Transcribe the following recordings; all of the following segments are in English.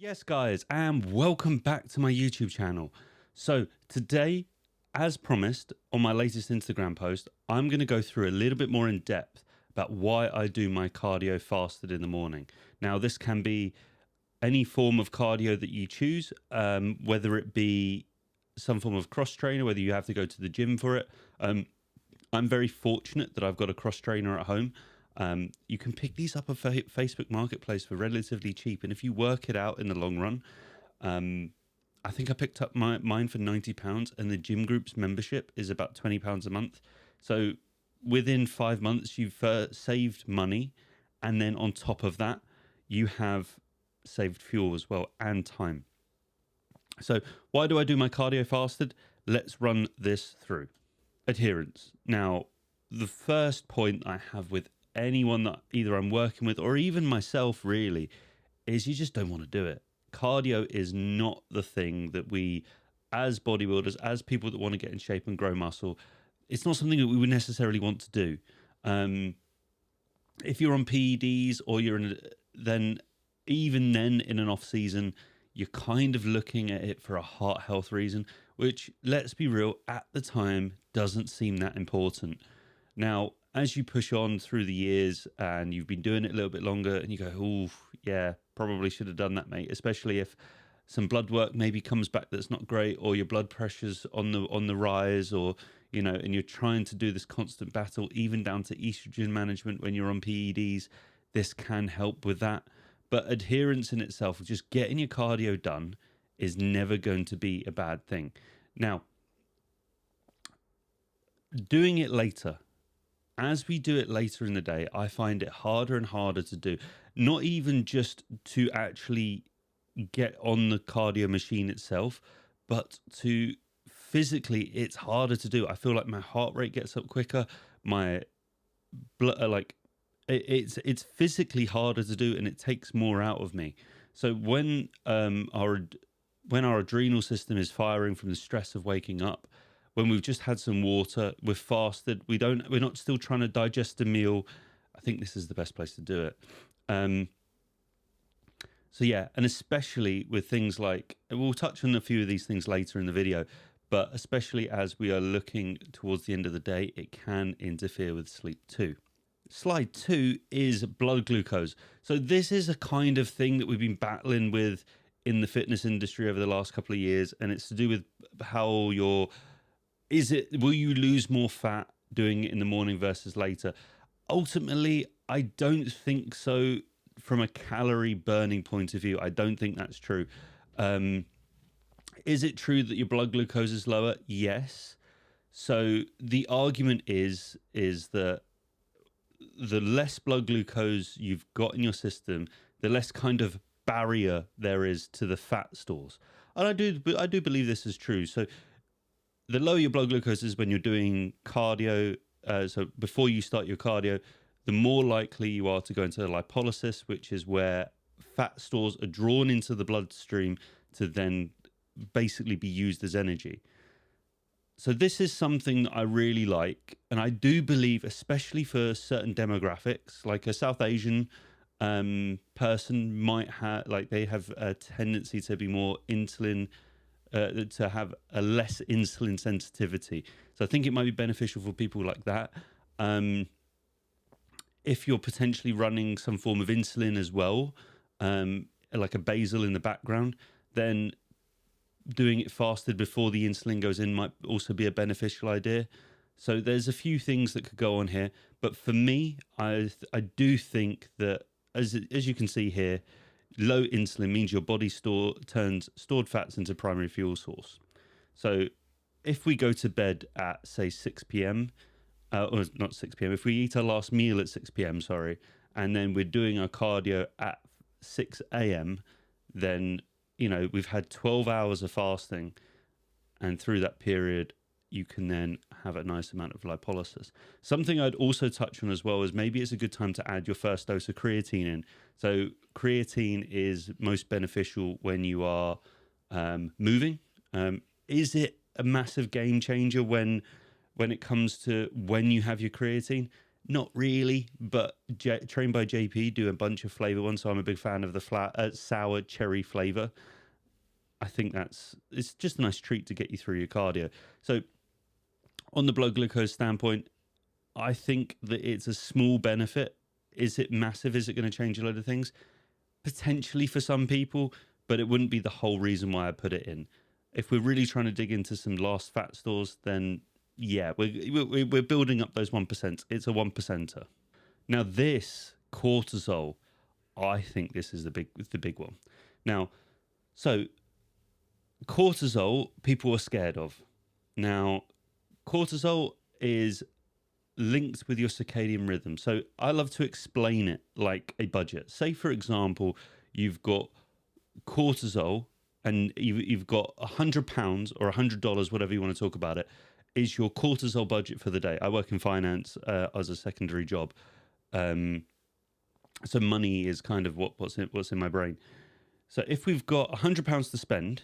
Yes, guys, and welcome back to my YouTube channel. So today, as promised on my latest Instagram post, I'm going to go through a little bit more in depth about why I do my cardio fasted in the morning. Now, this can be any form of cardio that you choose, whether it be some form of cross trainer, whether you have to go to the gym for it. I'm very fortunate that I've got a cross trainer at home. You can pick these up at Facebook Marketplace for relatively cheap, and if you work it out in the long run, I think I picked up mine for £90, and the gym group's membership is about £20 a month. So within 5 months, you've saved money, and then on top of that, you have saved fuel as well and time. So why do I do my cardio fasted? Let's run this through. Adherence. Now, the first point I have with anyone that either I'm working with or even myself really is you just don't want to do it. Cardio is not the thing that we, as bodybuilders, as people that want to get in shape and grow muscle, it's not something that we would necessarily want to do. If you're on PEDs or then even then in an off season, you're kind of looking at it for a heart health reason, which, let's be real, at the time doesn't seem that important. Now, as you push on through the years and you've been doing it a little bit longer and you go, oh, yeah, probably should have done that, mate, especially if some blood work maybe comes back that's not great, or your blood pressure's on the rise, or, you know, and you're trying to do this constant battle, even down to estrogen management when you're on PEDs, this can help with that. But adherence in itself, just getting your cardio done, is never going to be a bad thing. Now, doing it later, as we do it later in the day, I find it harder and harder to do. Not even just to actually get on the cardio machine itself, but to physically, it's harder to do. I feel like my heart rate gets up quicker. My blood, it's physically harder to do, and it takes more out of me. So when our adrenal system is firing from the stress of waking up, when we've just had some water, we're fasted, we're not still trying to digest a meal, I think this is the best place to do it. So yeah, and especially with things like, we'll touch on a few of these things later in the video, but especially as we are looking towards the end of the day, it can interfere with sleep too. Slide 2 is blood glucose. So this is a kind of thing that we've been battling with in the fitness industry over the last couple of years, and it's to do with how will you lose more fat doing it in the morning versus later? Ultimately, I don't think so. From a calorie burning point of view, I don't think that's true. Is it true that your blood glucose is lower? Yes. So the argument is that the less blood glucose you've got in your system, the less kind of barrier there is to the fat stores. And I do believe this is true. So the lower your blood glucose is when you're doing cardio, so before you start your cardio, the more likely you are to go into lipolysis, which is where fat stores are drawn into the bloodstream to then basically be used as energy. So this is something that I really like, and I do believe, especially for certain demographics, like a South Asian person might have, they have a tendency to be more insulin, to have a less insulin sensitivity. So I think it might be beneficial for people like that. If you're potentially running some form of insulin as well, like a basal in the background, then doing it fasted before the insulin goes in might also be a beneficial idea. So there's a few things that could go on here. But for me, I do think that, as you can see here, low insulin means your body turns stored fats into primary fuel source. So if we go to bed at, say, 6 p.m., or not 6 p.m., if we eat our last meal at 6 p.m., and then we're doing our cardio at 6 a.m., then, you know, we've had 12 hours of fasting, and through that period, you can then have a nice amount of lipolysis. Something I'd also touch on as well is maybe it's a good time to add your first dose of creatine in. So creatine is most beneficial when you are moving. Is it a massive game changer when it comes to when you have your creatine? Not really, but Trained by JP do a bunch of flavor ones, so I'm a big fan of the sour cherry flavor. I think it's just a nice treat to get you through your cardio. So on the blood glucose standpoint, I think that it's a small benefit. Is it massive? Is it going to change a load of things? Potentially for some people, but it wouldn't be the whole reason why I put it in. If we're really trying to dig into some last fat stores, then yeah, we're building up those 1%. It's a 1%er. Now this cortisol, I think this is the big one. Now, so cortisol, people are scared of. Now, cortisol is linked with your circadian rhythm. So I love to explain it like a budget. Say, for example, you've got cortisol and you've got £100 or $100, whatever you want to talk about it, is your cortisol budget for the day. I work in finance as a secondary job. So money is kind of what's in my brain. So if we've got £100 to spend,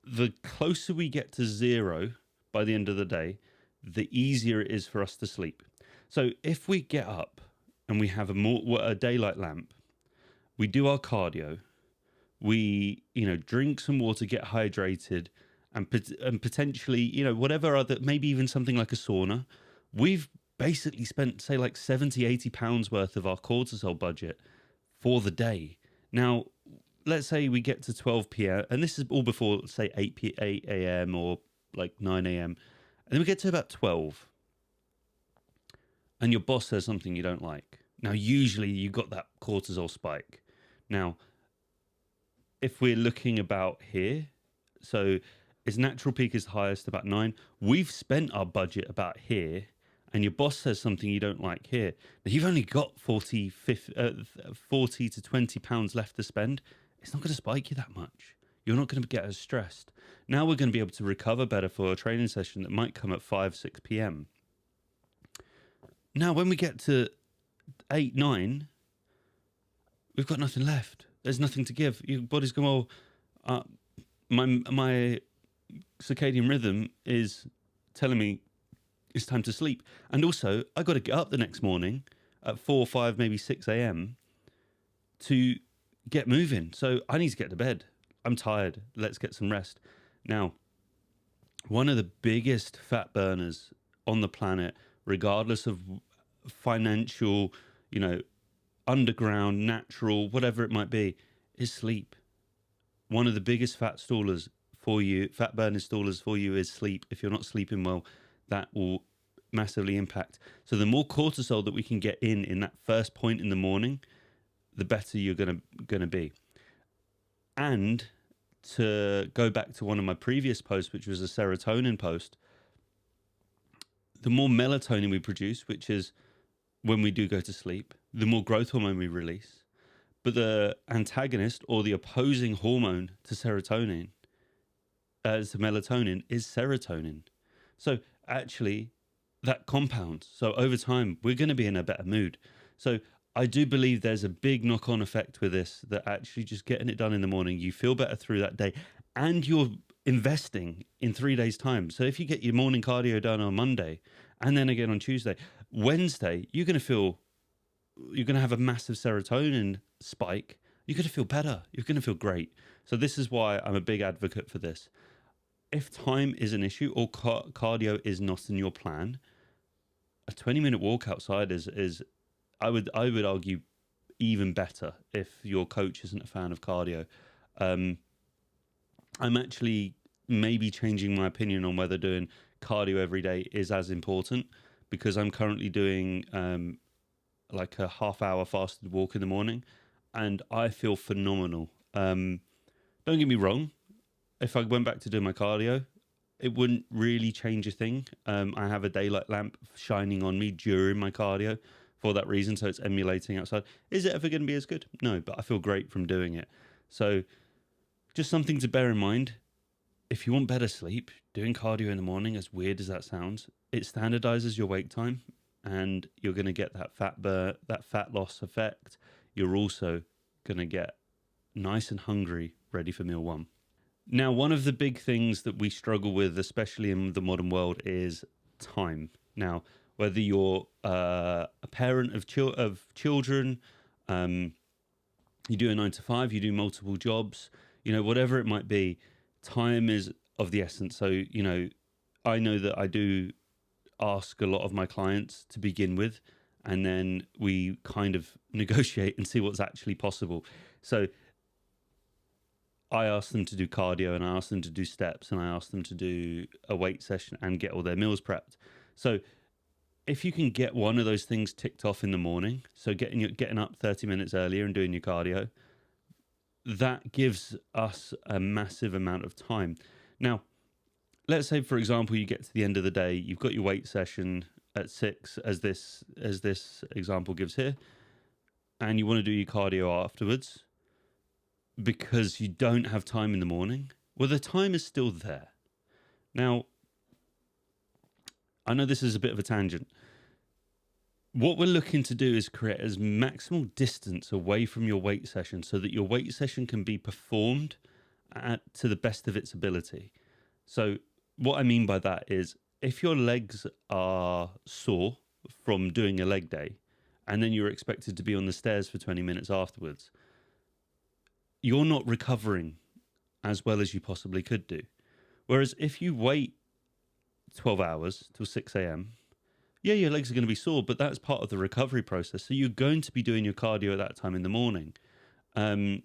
the closer we get to zero by the end of the day, the easier it is for us to sleep. So if we get up and we have a daylight lamp, we do our cardio, we drink some water, get hydrated, and potentially whatever other, maybe even something like a sauna, we've basically spent say like 70-80 pounds worth of our cortisol budget for the day. Now let's say we get to 12 p.m. and this is all before say 8 a.m. or like 9 a.m. and then we get to about 12 and your boss says something you don't like. Now usually you got that cortisol spike. Now if we're looking about here, so its natural peak is highest about 9. We've spent our budget about here, and your boss says something you don't like here. Now you've only got 40 to 20 pounds left to spend. It's not going to spike you that much. You're not going to get as stressed. Now we're going to be able to recover better for a training session that might come at 5, 6 p.m. Now when we get to 8, 9, we've got nothing left. There's nothing to give. Your body's going, well, my circadian rhythm is telling me it's time to sleep. And also, I got to get up the next morning at 4, 5, maybe 6 a.m. to get moving. So I need to get to bed. I'm tired. Let's get some rest. Now, one of the biggest fat burners on the planet, regardless of financial, underground, natural, whatever it might be, is sleep. One of the biggest fat burning stallers for you is sleep. If you're not sleeping well, that will massively impact. So the more cortisol that we can get in that first point in the morning, the better you're gonna be. And to go back to one of my previous posts, which was a serotonin post, the more melatonin we produce, which is when we do go to sleep, the more growth hormone we release. But the antagonist or the opposing hormone to serotonin, to melatonin, is serotonin. So actually that compounds. So over time, we're going to be in a better mood. So I do believe there's a big knock-on effect with this, that actually just getting it done in the morning, you feel better through that day, and you're investing in 3 days' time. So if you get your morning cardio done on Monday and then again on Tuesday, Wednesday, you're going to have a massive serotonin spike. You're going to feel better. You're going to feel great. So this is why I'm a big advocate for this. If time is an issue or cardio is not in your plan, a 20-minute walk outside is I would argue even better if your coach isn't a fan of cardio. I'm actually maybe changing my opinion on whether doing cardio every day is as important, because I'm currently doing like a half-hour fasted walk in the morning, and I feel phenomenal. Don't get me wrong. If I went back to doing my cardio, it wouldn't really change a thing. I have a daylight lamp shining on me during my cardio for that reason, so it's emulating outside. Is it ever going to be as good? No, but I feel great from doing it. So just something to bear in mind. If you want better sleep, doing cardio in the morning, as weird as that sounds, it standardizes your wake time, and you're going to get that fat loss effect. You're also going to get nice and hungry, ready for meal one. Now, one of the big things that we struggle with, especially in the modern world, is time. Now, whether you're a parent of children, you do a 9 to 5, you do multiple jobs, whatever it might be, time is of the essence. So, I know that I do ask a lot of my clients to begin with, and then we kind of negotiate and see what's actually possible. So I ask them to do cardio, and I ask them to do steps, and I ask them to do a weight session and get all their meals prepped. So if you can get one of those things ticked off in the morning, so getting up 30 minutes earlier and doing your cardio, that gives us a massive amount of time. Now, let's say, for example, you get to the end of the day, you've got your weight session at 6, as this example gives here, and you want to do your cardio afterwards because you don't have time in the morning. Well, the time is still there. Now, I know this is a bit of a tangent. What we're looking to do is create as maximal distance away from your weight session so that your weight session can be performed to the best of its ability. So what I mean by that is, if your legs are sore from doing a leg day and then you're expected to be on the stairs for 20 minutes afterwards, you're not recovering as well as you possibly could do. Whereas if you wait 12 hours till 6 a.m., yeah, your legs are going to be sore, but that's part of the recovery process. So you're going to be doing your cardio at that time in the morning. And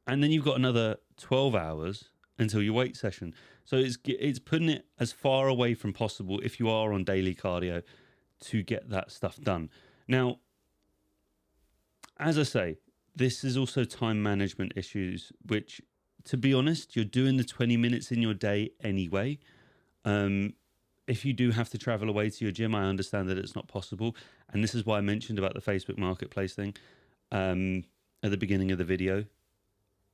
then you've got another 12 hours until your weight session. So it's putting it as far away from possible, if you are on daily cardio, to get that stuff done. Now, as I say, this is also time management issues, which, to be honest, you're doing the 20 minutes in your day anyway. If you do have to travel away to your gym, I understand that it's not possible. And this is why I mentioned about the Facebook Marketplace thing at the beginning of the video.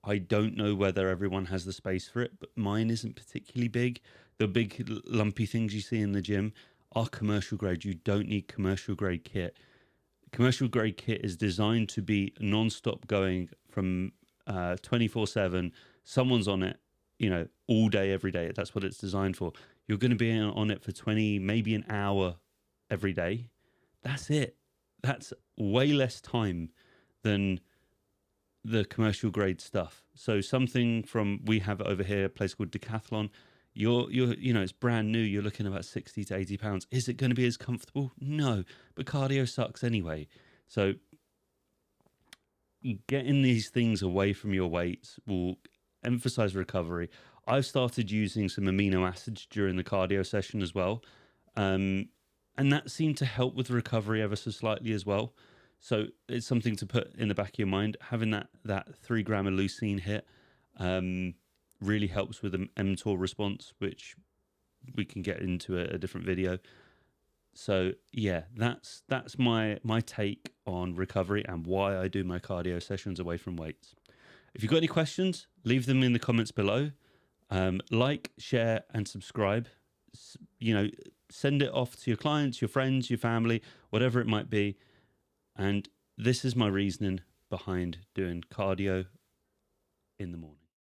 I don't know whether everyone has the space for it, but mine isn't particularly big. The big lumpy things you see in the gym are commercial grade. You don't need commercial grade kit. Commercial grade kit is designed to be non-stop going from 24/7. Someone's on it, all day, every day. That's what it's designed for. You're going to be on it for 20, maybe an hour every day. That's it. That's way less time than the commercial grade stuff. So something we have over here, a place called Decathlon. You're it's brand new. You're looking at about 60 to 80 pounds. Is it going to be as comfortable? No, but cardio sucks anyway. So getting these things away from your weights will emphasize recovery. I've started using some amino acids during the cardio session as well. And that seemed to help with recovery ever so slightly as well. So it's something to put in the back of your mind. Having that 3 gram of leucine hit really helps with the mTOR response, which we can get into a different video. So yeah, that's my take on recovery and why I do my cardio sessions away from weights. If you've got any questions, leave them in the comments below. Like, share, and subscribe. Send it off to your clients, your friends, your family, whatever it might be. And this is my reasoning behind doing cardio in the morning.